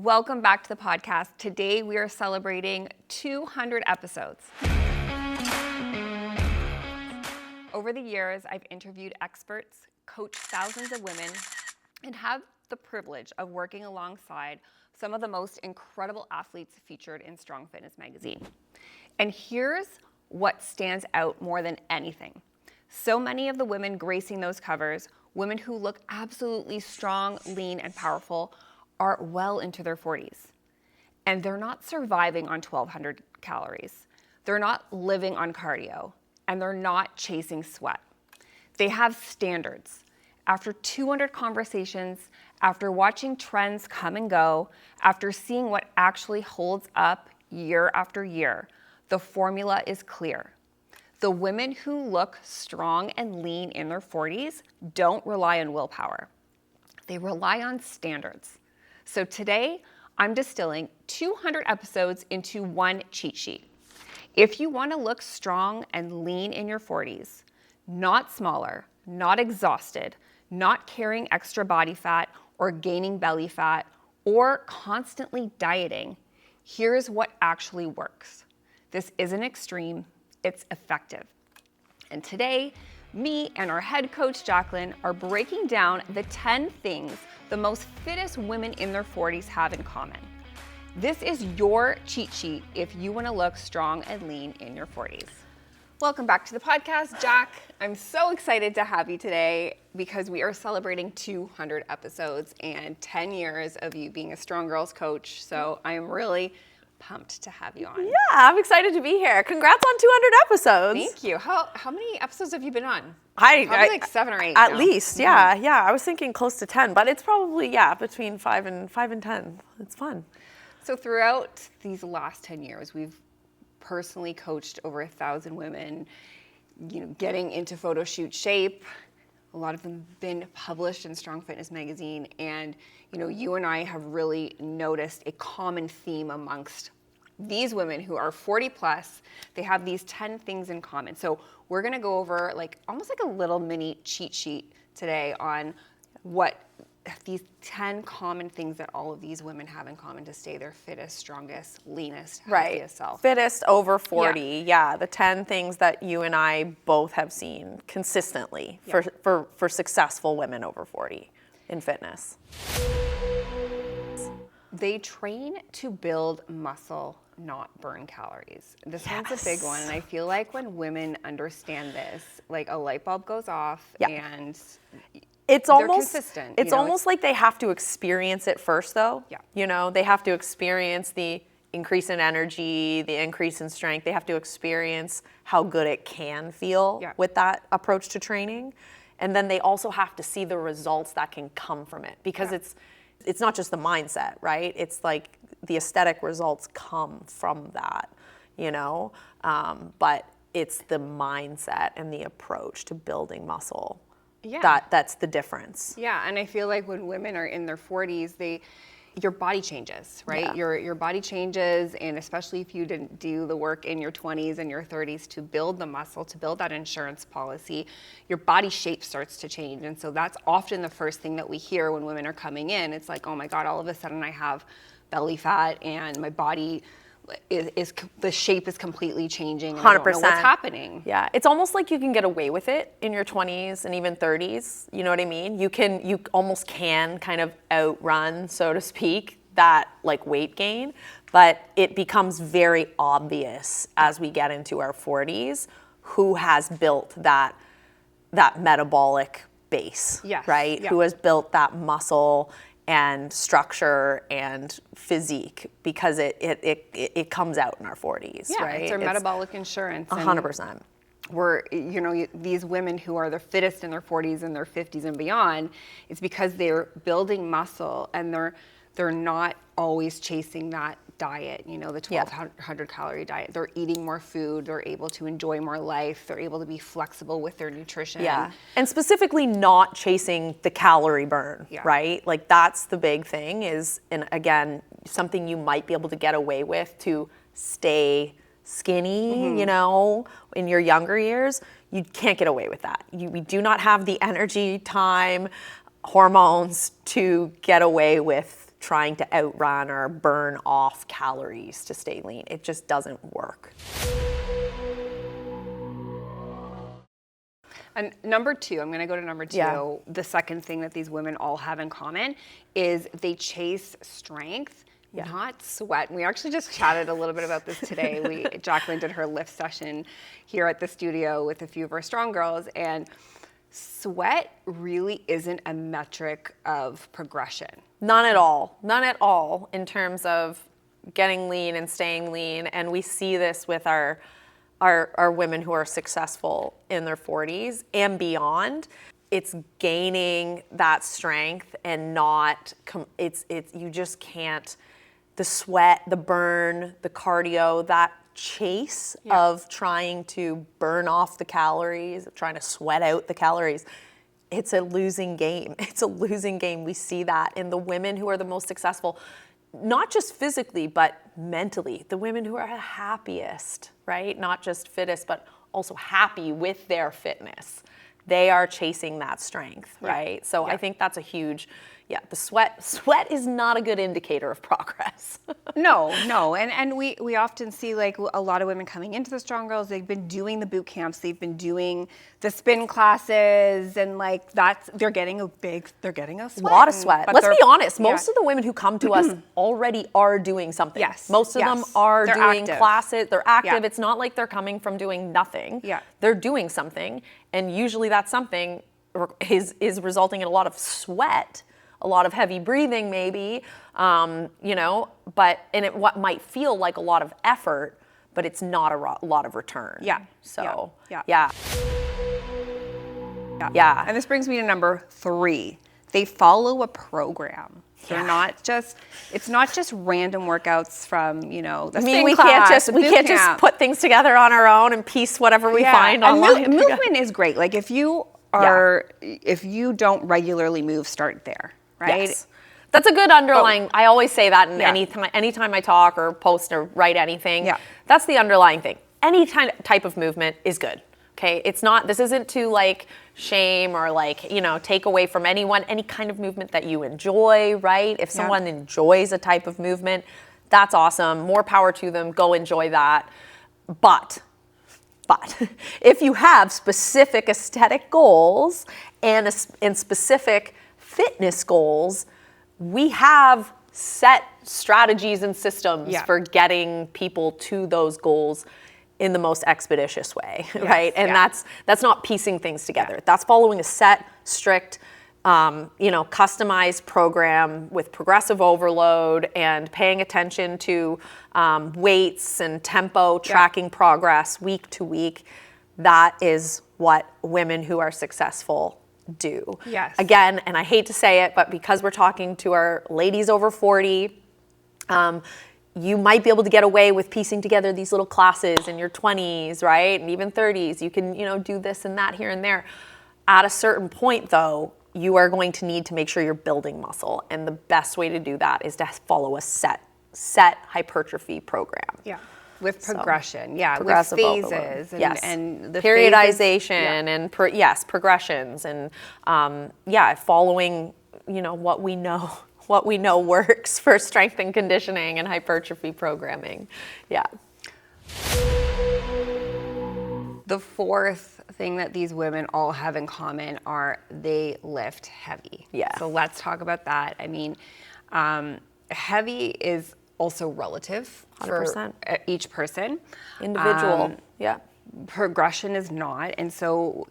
Welcome back to the podcast. Today we are celebrating 200 episodes. Over the years, I've interviewed experts, coached thousands of women, and have the privilege of working alongside some of the most incredible athletes featured in Strong Fitness magazine. And here's what stands out more than anything. So many of the women gracing those covers, women who look absolutely strong, lean, and powerful, are well into their 40s. And they're not surviving on 1,200 calories. They're not living on cardio, and they're not chasing sweat. They have standards. After 200 conversations, after watching trends come and go, after seeing what actually holds up year after year, the formula is clear. The women who look strong and lean in their 40s don't rely on willpower. They rely on standards. So today, I'm distilling 200 episodes into one cheat sheet. If you want to look strong and lean in your 40s, not smaller, not exhausted, not carrying extra body fat or gaining belly fat, or constantly dieting, here's what actually works. This isn't extreme, it's effective. And today, me and our head coach Jaclyn are breaking down the 10 things the most fittest women in their 40s have in common. This is your cheat sheet if you want to look strong and lean in your 40s. Welcome back to the podcast, Jack. I'm so excited to have you today because we are celebrating 200 episodes and 10 years of you being a Strong Girls coach. So I am really pumped to have you on. Yeah, I'm excited to be here. Congrats on 200 episodes. Thank you. How many episodes have you been on? Probably like 7 or 8 At now. least, yeah. I was thinking close to 10, but it's probably, between 5 and 10. It's fun. So throughout these last 10 years, we've personally coached over 1,000 women, getting into photo shoot shape. A lot of them been published in Strong Fitness magazine. And, you and I have really noticed a common theme amongst these women who are 40 plus. They have these 10 things in common. So we're going to go over almost like a little mini cheat sheet today on what these 10 common things that all of these women have in common to stay their fittest, strongest, leanest, healthiest self. Fittest over 40. Yeah, the 10 things that you and I both have seen consistently for successful women over 40 in fitness. They train to build muscle, not burn calories. This one's a big one, and I feel like when women understand this, a light bulb goes off and it's they're almost consistent. It's almost like they have to experience it first, though. Yeah. They have to experience the increase in energy, the increase in strength. They have to experience how good it can feel with that approach to training, and then they also have to see the results that can come from it because it's not just the mindset, right? It's like the aesthetic results come from that, but it's the mindset and the approach to building muscle. Yeah. That's the difference. Yeah, and I feel like when women are in their 40s, your body changes, right? Yeah. Your body changes, and especially if you didn't do the work in your 20s and your 30s to build the muscle, to build that insurance policy, your body shape starts to change. And so that's often the first thing that we hear when women are coming in. It's like, oh my God, all of a sudden I have belly fat and my body is the shape is completely changing and 100%. I don't know what's happening. Yeah, it's almost like you can get away with it in your 20s and even 30s. You know what I mean? You almost can kind of outrun, so to speak, that weight gain, but it becomes very obvious as we get into our 40s who has built that metabolic base, right? Yeah. Who has built that muscle and structure and physique because it comes out in our 40s, right? It's our metabolic insurance. 100%. These women who are the fittest in their 40s and their 50s and beyond, it's because they're building muscle and they're not always chasing that diet, the 1,200 calorie diet. They're eating more food. They're able to enjoy more life. They're able to be flexible with their nutrition. Yeah, and specifically not chasing the calorie burn, right? That's the big thing and again, something you might be able to get away with to stay skinny, in your younger years. You can't get away with that. We do not have the energy, time, hormones to get away with trying to outrun or burn off calories to stay lean. It just doesn't work. And number two, I'm gonna go to number two. Yeah. The second thing that these women all have in common is they chase strength, not sweat. And we actually just chatted a little bit about this today. Jaclyn did her lift session here at the studio with a few of our strong girls, and sweat really isn't a metric of progression. None at all. None at all in terms of getting lean and staying lean. And we see this with our women who are successful in their 40s and beyond. It's gaining that strength and not, you just can't, the sweat, the burn, the cardio, that chase of trying to burn off the calories, trying to sweat out the calories, it's a losing game. It's a losing game. We see that in the women who are the most successful, not just physically, but mentally. The women who are happiest, right? Not just fittest, but also happy with their fitness. They are chasing that strength, right? So I think that's a huge, the sweat is not a good indicator of progress. No. And we often see like a lot of women coming into the Strong Girls, they've been doing the boot camps, they've been doing the spin classes, and like they're getting a sweat. A lot of sweat. Let's be honest, most of the women who come to us already are doing something. Yes. Most of them are They're doing active. classes, they're active. Yeah. It's not like they're coming from doing nothing. Yeah. They're doing something, and usually that something is resulting in a lot of sweat, a lot of heavy breathing maybe, what might feel like a lot of effort, but it's not a lot of return. Yeah. So, Yeah. And this brings me to number three. They follow a program. They're not just, it's not just random workouts from, the spin we class, can't just put things together on our own and piece whatever we find online. Movement is great. Like if you don't regularly move, start there, right? Yes. That's a good underlying, I always say that in anytime I talk or post or write anything. Yeah. That's the underlying thing. Any type of movement is good. Okay, this isn't to like shame or like, take away from anyone, any kind of movement that you enjoy, right? If someone enjoys a type of movement, that's awesome. More power to them, go enjoy that. But if you have specific aesthetic goals and specific fitness goals, we have set strategies and systems for getting people to those goals in the most expeditious way, right? And that's not piecing things together. That's following a set, strict, customized program with progressive overload and paying attention to weights and tempo, tracking progress week to week. That is what women who are successful do. Yes. Again, and I hate to say it, but because we're talking to our ladies over 40, you might be able to get away with piecing together these little classes in your 20s, right? And even 30s. You can, do this and that here and there. At a certain point, though, you are going to need to make sure you're building muscle. And the best way to do that is to follow a set hypertrophy program. Yeah. With progression, progressive with phases, and the periodization and progressions, and following what we know works for strength and conditioning and hypertrophy programming. Yeah. The fourth thing that these women all have in common are they lift heavy. Yeah. So let's talk about that. I mean, heavy is also relative 100%. for each person. Individual. Progression is not, and so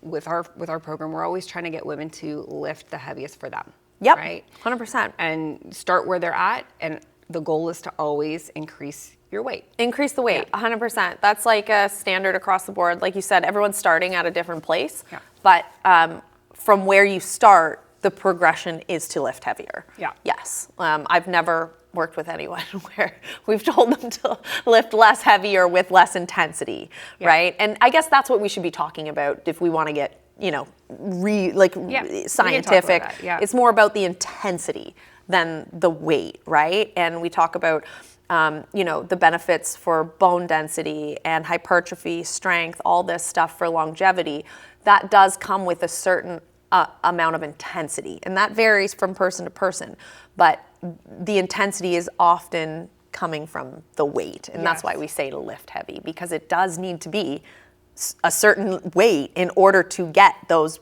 with our program, we're always trying to get women to lift the heaviest for them. Yep. Right. 100%. And start where they're at, and the goal is to always increase your weight. Increase the weight, 100%. That's like a standard across the board. Like you said, everyone's starting at a different place. Yeah. But from where you start, the progression is to lift heavier. Yeah. Yes. I've never worked with anyone where we've told them to lift less heavy or with less intensity, right? And I guess that's what we should be talking about if we want to get, scientific. It's more about the intensity than the weight, right? And we talk about, the benefits for bone density and hypertrophy, strength, all this stuff for longevity. That does come with a certain amount of intensity, and that varies from person to person, but the intensity is often coming from the weight, and that's why we say to lift heavy, because it does need to be a certain weight in order to get those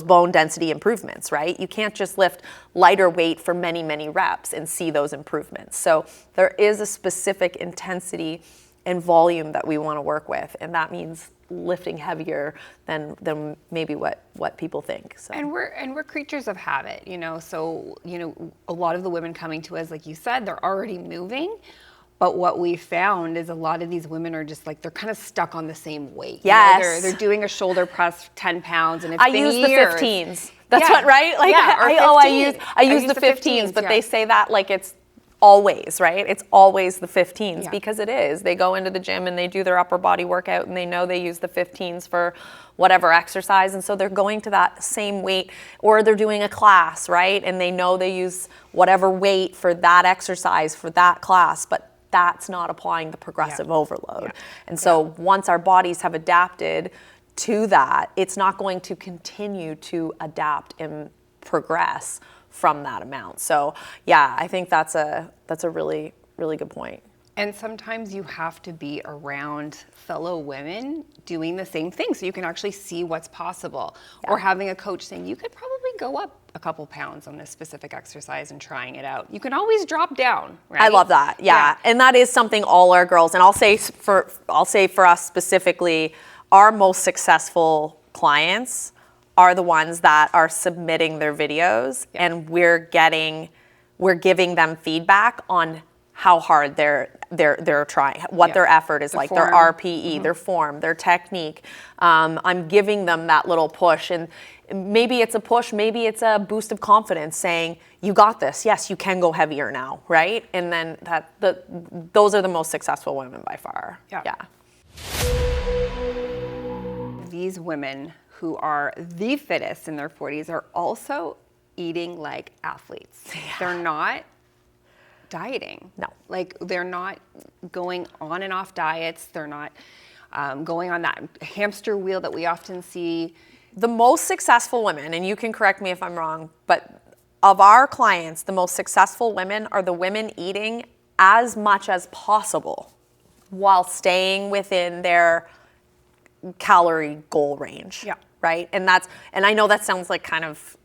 bone density improvements, right? You can't just lift lighter weight for many, many reps and see those improvements. So there is a specific intensity and volume that we want to work with, and that means lifting heavier than maybe what people think. So. And we're creatures of habit, so a lot of the women coming to us, like you said, they're already moving. But what we found is a lot of these women are just like, they're kind of stuck on the same weight. Yes. They're doing a shoulder press 10 pounds, and it's I been use years. the 15s. That's what, right? Like, I use the 15s, but they say that like it's always, right? It's always the 15s because it is. They go into the gym and they do their upper body workout and they know they use the 15s for whatever exercise. And so they're going to that same weight, or they're doing a class, right? And they know they use whatever weight for that exercise for that class, but that's not applying the progressive overload. And so once our bodies have adapted to that, it's not going to continue to adapt and progress from that amount. So yeah, I think that's a really, really good point. And sometimes you have to be around fellow women doing the same thing so you can actually see what's possible. Or having a coach saying, you could probably go up a couple pounds on this specific exercise and trying it out. You can always drop down, right? I love that. Yeah. And that is something all our girls, and I'll say for us specifically, our most successful clients are the ones that are submitting their videos and we're giving them feedback on how hard they're trying, what their effort is like, their RPE, their form, their technique. I'm giving them that little push, and maybe it's a push, maybe it's a boost of confidence saying, you got this, yes, you can go heavier now, right? And then those are the most successful women by far. Yeah. These women who are the fittest in their 40s are also eating like athletes. They're not dieting. No. Like, they're not going on and off diets. They're not going on that hamster wheel that we often see. The most successful women, and you can correct me if I'm wrong, but of our clients, the most successful women are the women eating as much as possible while staying within their calorie goal range. Yeah. Right? And I know that sounds like kind of,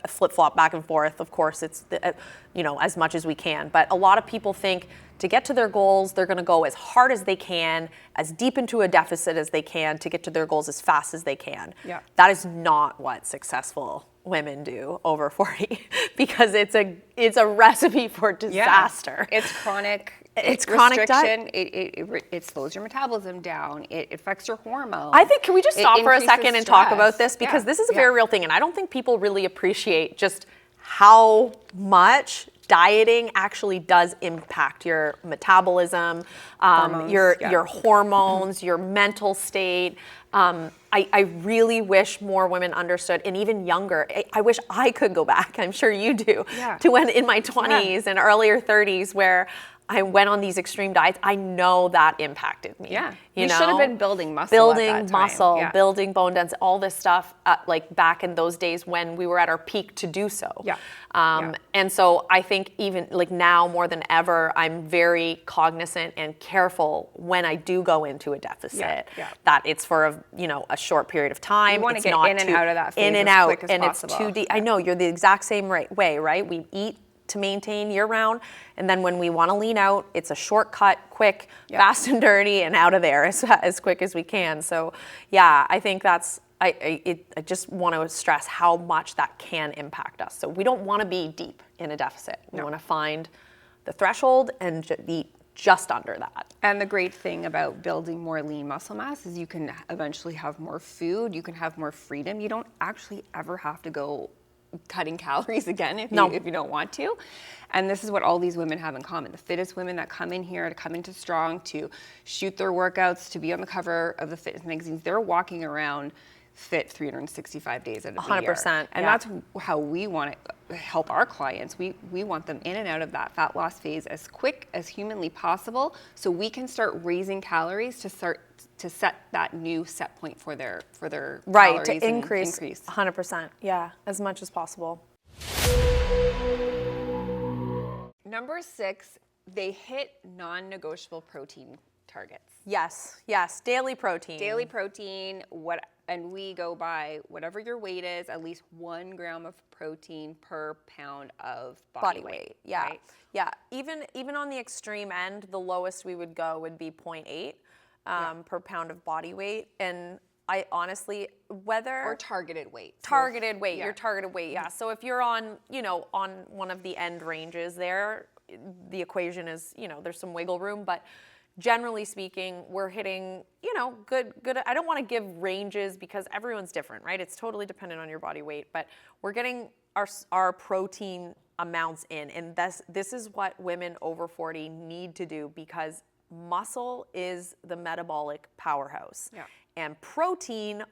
flip-flop back and forth. Of course, it's, as much as we can. But a lot of people think to get to their goals, they're going to go as hard as they can, as deep into a deficit as they can to get to their goals as fast as they can. Yeah. That is not what successful women do over 40 because it's a recipe for disaster. It's chronic. It's chronic restriction. It slows your metabolism down. It affects your hormones. I think, can we just stop for a second and talk about this? Because this is a very real thing, and I don't think people really appreciate just how much dieting actually does impact your metabolism, your hormones, your mental state. I really wish more women understood, and even younger. I wish I could go back, I'm sure you do, to when in my 20s and earlier 30s where I went on these extreme diets. I know that impacted me. Yeah, you should have been building muscle. Building bone density, all this stuff, like back in those days when we were at our peak to do so. And so I think even like now more than ever, I'm very cognizant and careful when I do go into a deficit that it's for a short period of time. You want to get in and out of that phase as quick as possible. It's too deep. I know you're the exact same way, right? We eat to maintain year round, and then when we want to lean out, it's a shortcut, quick, fast and dirty, and out of there as quick as we can. So I think that's I just want to stress how much that can impact us. So we don't want to be deep in a deficit. We want to find the threshold and eat just under that. And the great thing about building more lean muscle mass is you can eventually have more food, you can have more freedom. You don't actually ever have to go cutting calories again if you don't want to. And this is what all these women have in common. The fittest women that come in here to come into Strong to shoot their workouts, to be on the cover of the fitness magazines, they're walking around fit 365 days out of the year. 100%. And that's how we want to help our clients. We want them in and out of that fat loss phase as quick as humanly possible so we can start raising calories to start to set that new set point for their Right, calories to and increase 100%. Yeah, as much as possible. Number 6, they hit non-negotiable protein targets. Yes, daily protein. Daily protein, and we go by whatever your weight is, at least 1 gram of protein per pound of body weight. Yeah, right? yeah. Even on the extreme end, the lowest we would go would be 0.8 per pound of body weight. And I honestly, Or targeted weight. Your targeted weight, yeah. So if you're on, on one of the end ranges there, the equation is, there's some wiggle room, but generally speaking, we're hitting, good. I don't want to give ranges because everyone's different, right? It's totally dependent on your body weight, but we're getting our protein amounts in. And this is what women over 40 need to do, because muscle is the metabolic powerhouse. Yeah. And protein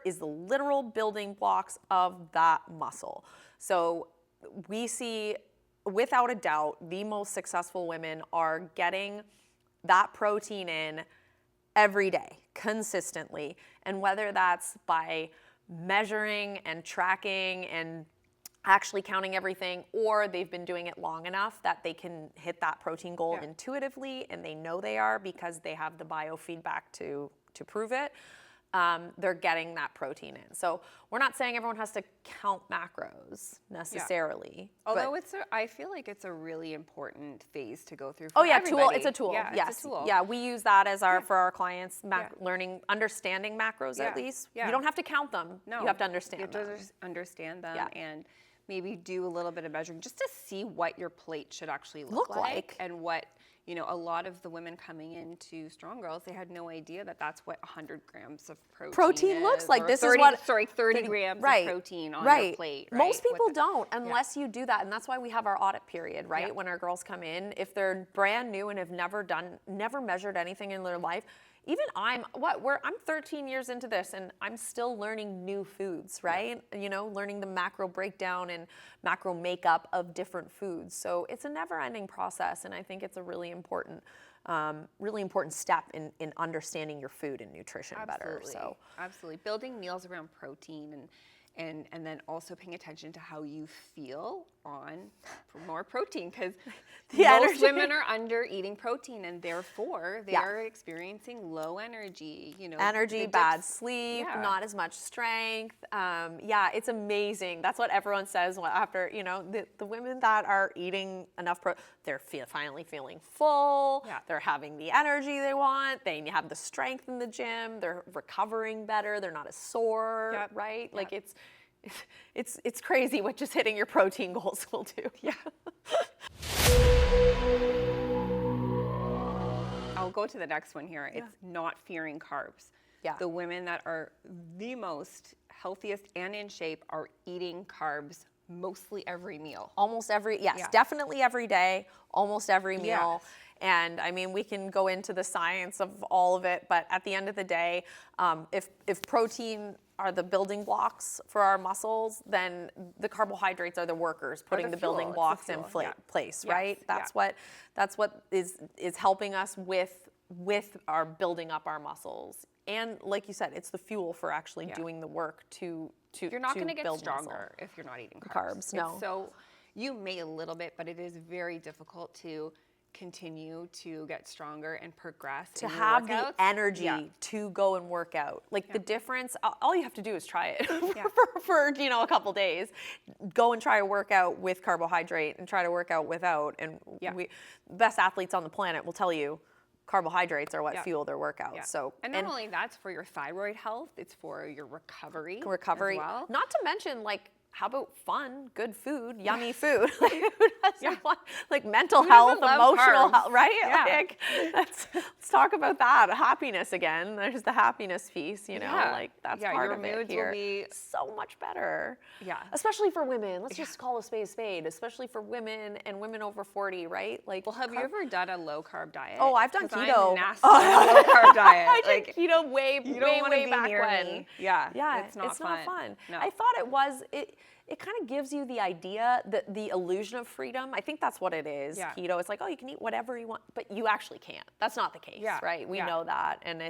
is the literal building blocks of that muscle. So we see, without a doubt, the most successful women are getting that protein in every day, consistently. And whether that's by measuring and tracking and actually counting everything, or they've been doing it long enough that they can hit that protein goal intuitively, and they know they are because they have the biofeedback to prove it, they're getting that protein in. So we're not saying everyone has to count macros necessarily. Although I feel like it's a really important phase to go through for everybody. It's a tool. Yeah, yes. It's a tool. Yeah, we use that as for our clients, understanding macros at least. Yeah. You don't have to count them. No. You have to understand them. You have to understand them and maybe do a little bit of measuring just to see what your plate should actually look like. And what, a lot of the women coming into Strong Girls, they had no idea that that's what 100 grams of protein looks like. This 30, is what 30 grams of protein on your plate. Right? Most people don't unless you do that, and that's why we have our audit period, right? Yeah. When our girls come in, if they're brand new and have never measured anything in their life. Even I'm 13 years into this, and I'm still learning new foods, right? Learning the macro breakdown and macro makeup of different foods. So it's a never-ending process, and I think it's a really important step in understanding your food and nutrition better. So absolutely, building meals around protein and then also paying attention to how you feel on more protein, because most women are under eating protein, and therefore they are experiencing low energy, energy, bad sleep, not as much strength. It's amazing. That's what everyone says after, the women that are eating enough they're finally feeling full. Yeah. They're having the energy they want. They have the strength in the gym. They're recovering better. They're not as sore, right? Yep. Like it's crazy what just hitting your protein goals will do. Yeah. I'll go to the next one here. It's not fearing carbs. Yeah. The women that are the most healthiest and in shape are eating carbs mostly every meal. Definitely every day, almost every meal. Yes. And I mean, we can go into the science of all of it, but at the end of the day, if protein are the building blocks for our muscles, then the carbohydrates are the workers putting the building blocks in place, right? That's what is helping us with our building up our muscles. And like you said, it's the fuel for actually doing the work to you're not going to get stronger muscle. if you're not eating carbs. No. So you may a little bit, but it is very difficult to continue to get stronger and progress to have the energy to go and work out. Like the difference, all you have to do is try it for a couple days. Go and try a workout with carbohydrate and try to work out without. And we best athletes on the planet will tell you carbohydrates are what fuel their workouts. Yeah. So and not only that's for your thyroid health, it's for your recovery as well. Not to mention, like, how about fun, good food, yummy food? Like mental health, emotional health, right? Yeah. Like, let's talk about that. Happiness again. There's the happiness piece, like that's part your of it moods here. will be so much better. Yeah. Especially for women. Let's just call a spade a spade. Especially for women and women over 40, right? Like, well, have you ever done a low carb diet? Oh, I've done keto. I'm nasty on a low carb diet. I did keto way back when. Yeah. It's not fun. No. I thought it was. it kind of gives you the idea, the illusion of freedom. I think that's what it is. Yeah. Keto, it's like, oh, you can eat whatever you want, but you actually can't. That's not the case, Yeah. right? We know that, and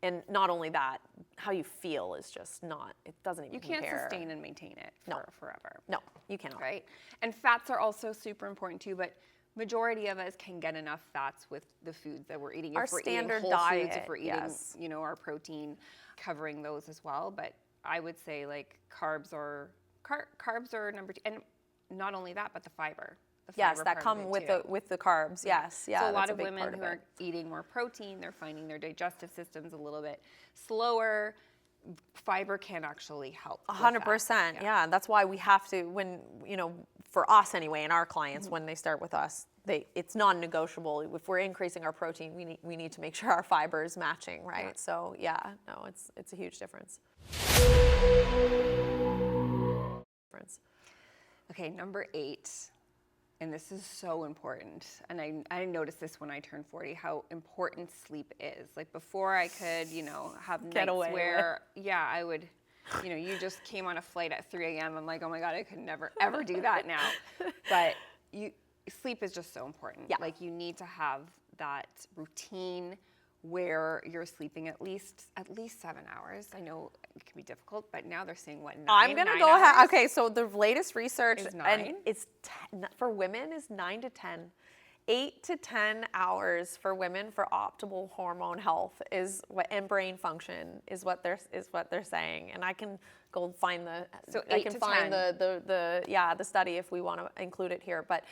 and not only that, how you feel is just not. It doesn't even compare. You can't sustain and maintain it forever. No, you cannot. Right? And fats are also super important too, but majority of us can get enough fats with the foods that we're eating. Our if we're standard eating whole diet, foods, if we're eating, yes. our protein, covering those as well. But I would say like carbs are number 2, and not only that, but the fiber. Yes, that come with the carbs. Yes, yeah. So a lot of women who are eating more protein, they're finding their digestive systems a little bit slower. Fiber can actually help. 100%. Yeah, that's why we have to, when for us anyway, and our clients when they start with us, it's non-negotiable. If we're increasing our protein, we need to make sure our fiber is matching, right? Yeah. So yeah, no, it's a huge difference. Okay, number 8. And this is so important. And I noticed this when I turned 40, how important sleep is. Like before I could, have nights where, I would, you just came on a flight at 3 a.m. I'm like, oh my God, I could never, ever do that now. But sleep is just so important. Yeah. Like you need to have that routine where you're sleeping at least 7 hours. I know it can be difficult, but now they're saying 9? I'm gonna go ahead. Okay, so the latest research is 9? And it's for women is 9 to 10, 8 to 10 hours for women for optimal hormone health and brain function is what they're saying. And I can go find the study if we want to include it here. But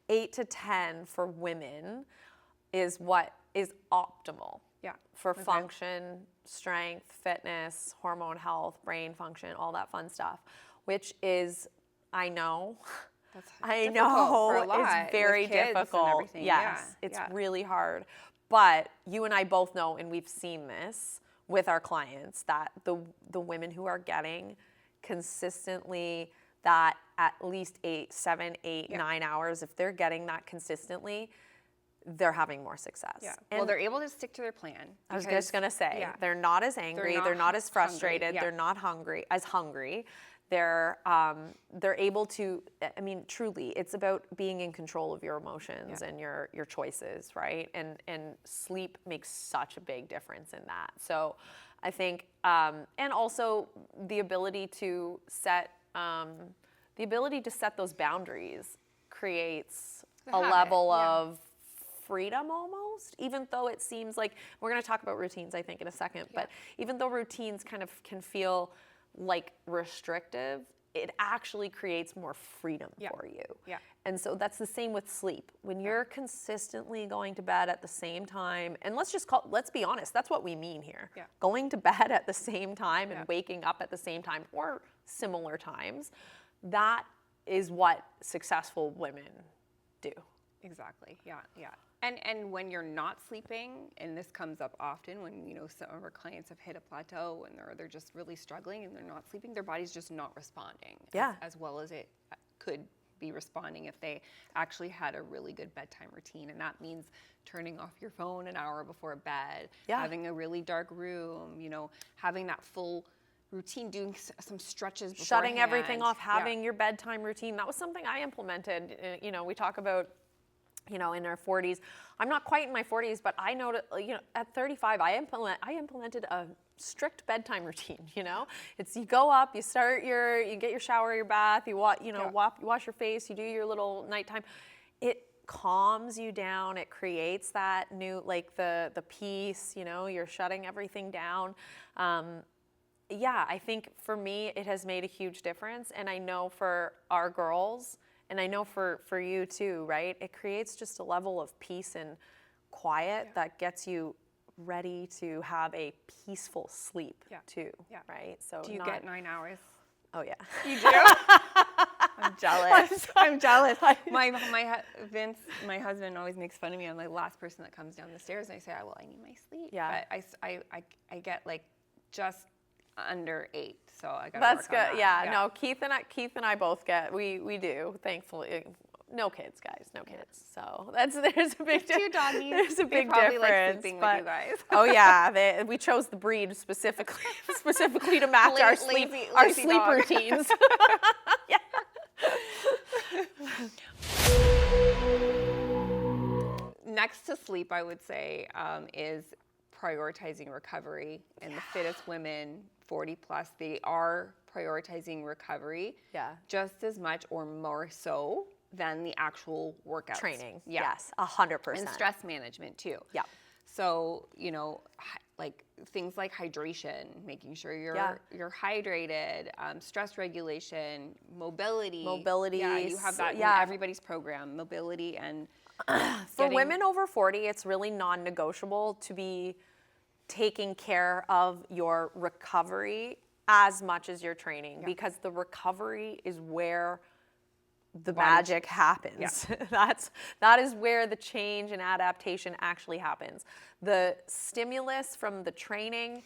8 to 10 for women is what is optimal. Yeah. For function, strength, fitness, hormone health, brain function, all that fun stuff, which is, I know it's very difficult. Yes, it's really hard. But you and I both know, and we've seen this with our clients, that the women who are getting consistently that at least 7, 8, 9 hours, if they're getting that consistently, they're having more success. Yeah. Well, they're able to stick to their plan. I was just going to say, they're not as angry, they're not as frustrated, they're not hungry. They're able to, truly, it's about being in control of your emotions and your choices, right? And sleep makes such a big difference in that. So I think, and also the ability to set those boundaries creates a level of freedom almost, even though it seems like, we're going to talk about routines I think in a second, but even though routines kind of can feel like restrictive, it actually creates more freedom for you. Yeah. And so that's the same with sleep. When you're consistently going to bed at the same time, and let's be honest, that's what we mean here. Yeah. Going to bed at the same time and waking up at the same time or similar times, that is what successful women do. Exactly. Yeah. And when you're not sleeping, and this comes up often when some of our clients have hit a plateau and they're just really struggling and they're not sleeping, their body's just not responding as well as it could be responding if they actually had a really good bedtime routine. And that means turning off your phone an hour before bed, having a really dark room, having that full routine, doing some stretches beforehand. Shutting everything off, having your bedtime routine. That was something I implemented. We talk about in our 40s. I'm not quite in my 40s, but I know that, at 35, I implemented a strict bedtime routine. It's you go up, you get your shower, your bath, you wash your face, you do your little nighttime. It calms you down. It creates that new, the peace. You're shutting everything down. I think for me, it has made a huge difference, and I know for our girls. And I know for you too, right? It creates just a level of peace and quiet that gets you ready to have a peaceful sleep too, right? So do you get 9 hours? Oh yeah. You do? I'm jealous. I'm jealous. Vince, my husband, always makes fun of me. I'm the last person that comes down the stairs, and I say, "Well, I need my sleep." Yeah. But I get just under 8, so I got. That's good. Yeah. No, Keith and I both get. We do, thankfully. No kids, guys, no kids. So there's a big Two doggies. There's a big probably difference. Like sleeping with you guys. Oh yeah, we chose the breed specifically to match our lazy sleep dog. routines. Yeah. Next to sleep, I would say, is prioritizing recovery. And the fittest women, 40 plus, they are prioritizing recovery just as much or more so than the actual workouts. Training. Yeah. Yes, 100%. And stress management too. Yeah. So, like things like hydration, making sure you're hydrated, stress regulation, mobility. Mobility. Yeah, you have that in everybody's program, mobility and for women over 40, it's really non-negotiable to be taking care of your recovery as much as your training because the recovery is where the magic happens. Yeah. That is where the change and adaptation actually happens. The stimulus from the training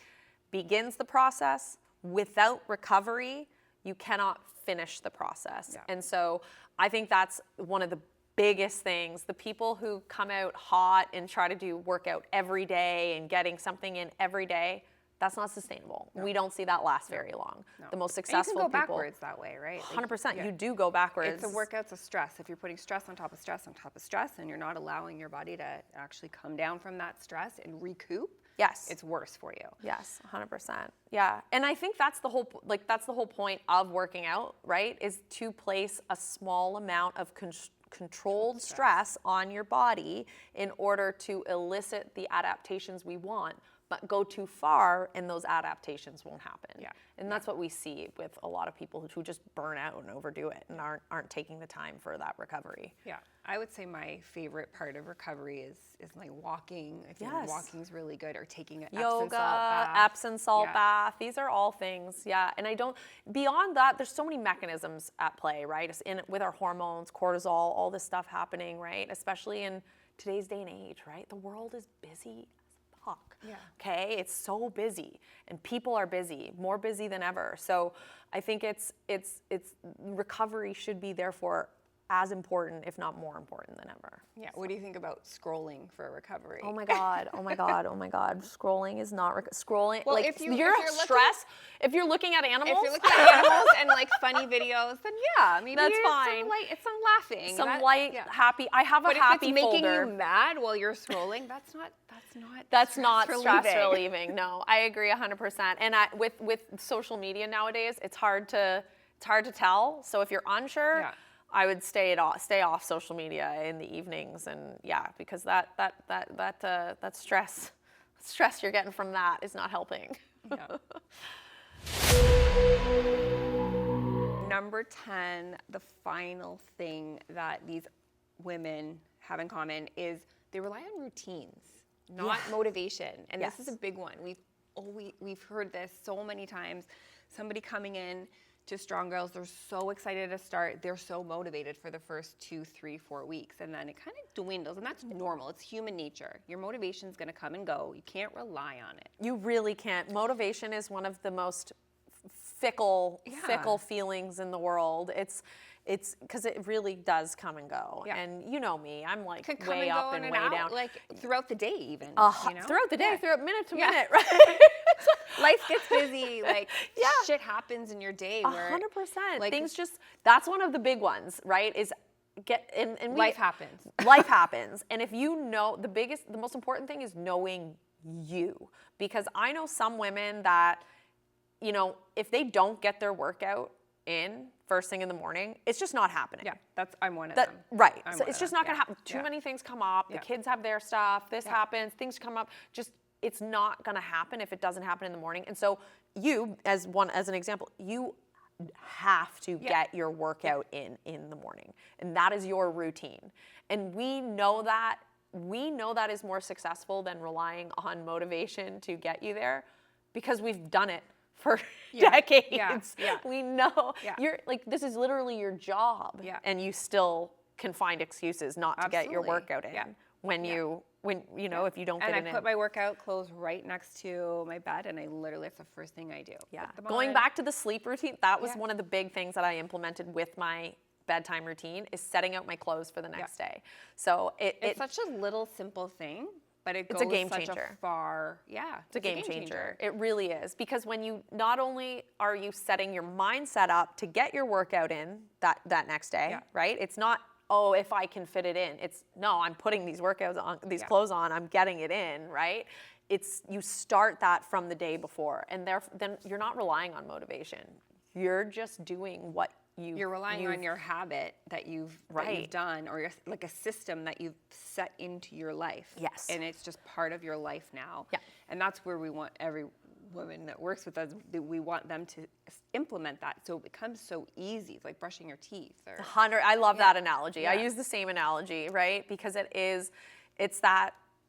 begins the process. Without recovery, you cannot finish the process. Yeah. And so I think that's one of the biggest things. The people who come out hot and try to do workout every day and getting something in every day, that's not sustainable. No. We don't see that last very long. No. The most successful people. You can go people, backwards that way, right? 100%. You do go backwards. It's a workout's a stress. If you're putting stress on top of stress on top of stress, and you're not allowing your body to actually come down from that stress and recoup, it's worse for you. Yes, 100%. Yeah, and I think that's the whole point of working out, right? Is to place a small amount of controlled stress on your body in order to elicit the adaptations we want, but go too far and those adaptations won't happen. Yeah. And that's what we see with a lot of people who just burn out and overdo it and aren't taking the time for that recovery. Yeah. I would say my favorite part of recovery is like walking. I think walking's really good, or taking an yoga, Epsom salt bath. These are all things, and beyond that, there's so many mechanisms at play, right? With our hormones, cortisol, all this stuff happening, right? Especially in today's day and age, right? The world is busy as fuck. Yeah. Okay, it's so busy, and people are busy, more busy than ever. So I think it's recovery should be therefore as important, if not more important than ever. Yeah. What do you think about scrolling for recovery? Oh my God. Oh my God. Oh my God. Scrolling is not scrolling. Well, like if you're stressed, if you're looking at animals, and like funny videos, then maybe that's fine. It's some laughing, happy. I have a happy folder. But if it's making you mad while you're scrolling, that's not stress relieving. No, I agree 100%. And with social media nowadays, it's hard to tell. So if you're unsure. I would stay off social media in the evenings, and because that stress you're getting from that is not helping. Yeah. Number 10, the final thing that these women have in common is they rely on routines, not motivation. And this is a big one. We've heard this so many times. Somebody coming in to Strong Girls, they're so excited to start. They're so motivated for the first 2, 3, 4 weeks. And then it kind of dwindles. And that's normal. It's human nature. Your motivation's going to come and go. You can't rely on it. You really can't. Motivation is one of the most fickle feelings in the world. It's because it really does come and go. Yeah. And you know me, I'm like way up and way down. Like throughout the day even. Throughout the day, throughout minute to minute, right? Life gets busy, shit happens in your day where 100%. Things just, that's one of the big ones, right? Is life happens. Life happens. And if you know, the most important thing is knowing you. Because I know some women that, if they don't get their workout in first thing in the morning, it's just not happening. Yeah, I'm one of them. Right. So it's just not going to happen. Too many things come up. The kids have their stuff. This happens. Things come up. It's not going to happen if it doesn't happen in the morning. And so you, as an example, you have to get your workout in the morning. And that is your routine. And we know that is more successful than relying on motivation to get you there, because we've done it for decades. Yeah. We know you're this is literally your job, and you still can find excuses not to get your workout in if you don't get it in. And I put my workout clothes right next to my bed, and that's the first thing I do. Yeah. Going back to the sleep routine, that was one of the big things that I implemented with my bedtime routine is setting out my clothes for the next day. So it's such a little simple thing, but it goes it's a game such changer. a far, It's a game changer. It really is, because when you not only are you setting your mindset up to get your workout in that next day, right? It's not, oh, if I can fit it in. It's no, I'm putting these workouts on, these clothes on, I'm getting it in, right? It's you start that from the day before, and then you're not relying on motivation. You're just doing what you're relying on your habit that you've done, or like a system that you've set into your life. Yes. And it's just part of your life now. Yeah. And that's where we want every woman that works with us, we want them to implement that so it becomes so easy. It's like brushing your teeth. I love that analogy. Yeah. I use the same analogy, right? Because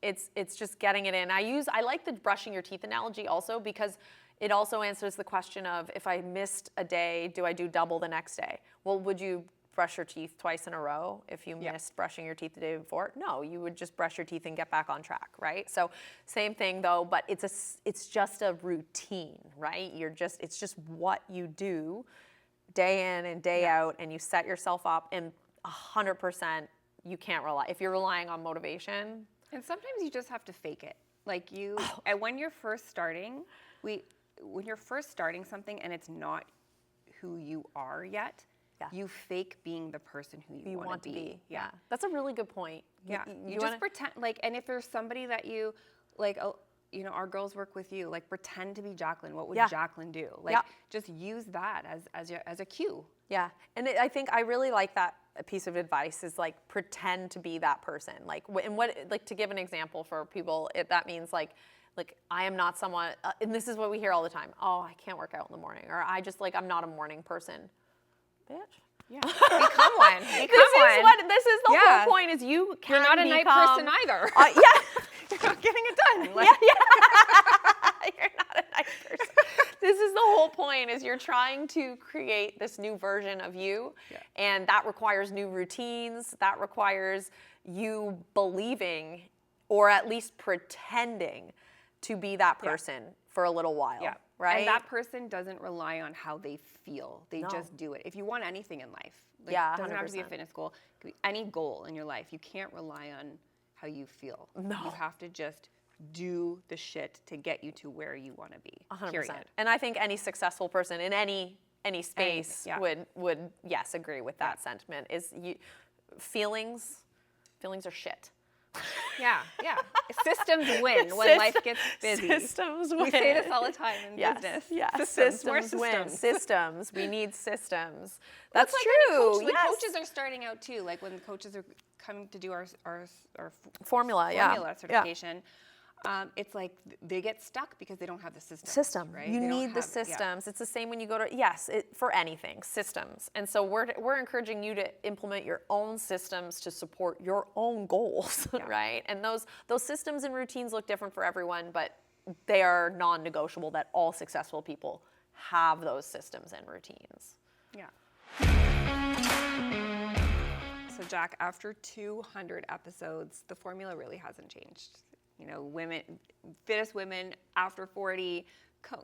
it's just getting it in. I like the brushing your teeth analogy also, because it also answers the question of, if I missed a day, do I do double the next day? Well, would you brush your teeth twice in a row if you missed brushing your teeth the day before? No, you would just brush your teeth and get back on track, right? So same thing though, but it's just a routine, right? It's just what you do day in and day out, and you set yourself up, and 100% you can't rely. If you're relying on motivation. And sometimes you just have to fake it. Like and when you're first starting, when you're first starting something and it's not who you are yet, you fake being the person who you want to be. Yeah. That's a really good point. Yeah. You just pretend, like, and if there's somebody that you, like, our girls work with you, like, pretend to be Jaclyn. What would Jaclyn do? Like, just use that as a cue. Yeah. And I think I really like that piece of advice, is like, pretend to be that person. Like, and what, like, to give an example for people, that means like I am not someone, and this is what we hear all the time. Oh, I can't work out in the morning, or I'm not a morning person. Bitch. Yeah. Become one. This is the whole point, is you're not a night person either. You're not getting it done. You're not a night person. This is the whole point, is you're trying to create this new version of you, and that requires new routines. That requires you believing, or at least pretending to be that person for a little while, right? And that person doesn't rely on how they feel. They just do it. If you want anything in life, it doesn't have to be a fitness goal. It could be any goal in your life. You can't rely on how you feel. No. You have to just do the shit to get you to where you want to be. 100%. Period. And I think any successful person in any space would agree with that sentiment. Is feelings are shit. Yeah. Systems win when life gets busy. Systems win. We say this all the time in business. Yeah. Systems win. Systems. We need systems. That's like true. Yes. Coaches are starting out too. Like when the coaches are coming to do our formula certification. It's like they get stuck because they don't have the system. Right? You need the systems. It's the same when you go to, for anything, systems. And so we're encouraging you to implement your own systems to support your own goals, right? And those systems and routines look different for everyone, but they are non-negotiable, that all successful people have those systems and routines. Yeah. So Jack, after 200 episodes, the formula really hasn't changed. Fittest women after 40,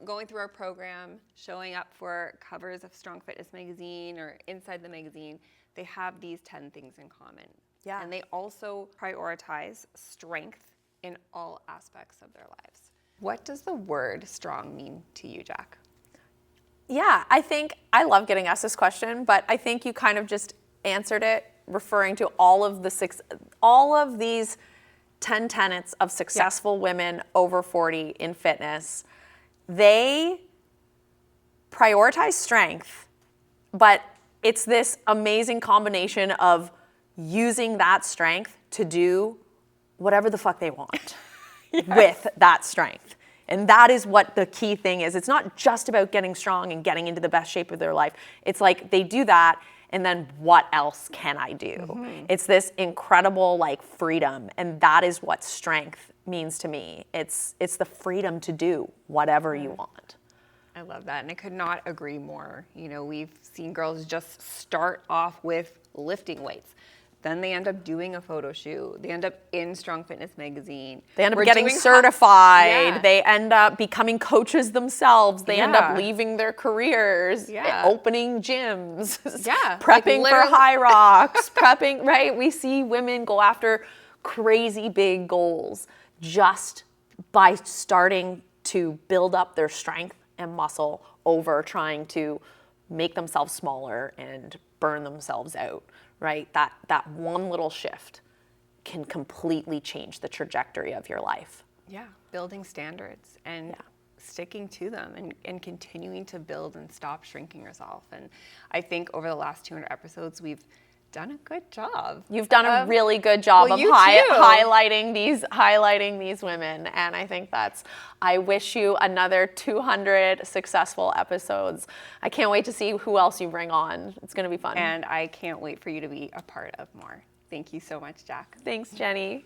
going through our program, showing up for covers of Strong Fitness magazine or inside the magazine, they have these 10 things in common. Yeah. And they also prioritize strength in all aspects of their lives. What does the word strong mean to you, Jack? Yeah, I love getting asked this question, but I think you kind of just answered it, referring to all of these 10 tenets of successful women over 40 in fitness. They prioritize strength, but it's this amazing combination of using that strength to do whatever the fuck they want with that strength. And that is what the key thing is. It's not just about getting strong and getting into the best shape of their life. It's like they do that, and then what else can I do? Mm-hmm. It's this incredible freedom, and that is what strength means to me. It's the freedom to do whatever you want. I love that, and I could not agree more. We've seen girls just start off with lifting weights. Then they end up doing a photo shoot. They end up in Strong Fitness magazine. They end up We're getting doing certified. Yeah. They end up becoming coaches themselves. They end up Yeah. leaving their careers, Yeah. opening gyms, Yeah, prepping for literally. high rocks, prepping, right? We see women go after crazy big goals just by starting to build up their strength and muscle over trying to make themselves smaller and burn themselves out, right? That one little shift can completely change the trajectory of your life. Yeah, building standards and sticking to them and continuing to build and stop shrinking yourself. And I think over the last 200 episodes, we've done a good job. You've done a really good job well, of you too. highlighting these women, and I think I wish you another 200 successful episodes. I can't wait to see who else you bring on. It's going to be fun. And I can't wait for you to be a part of more. Thank you so much, Jack. Thanks, Jenny.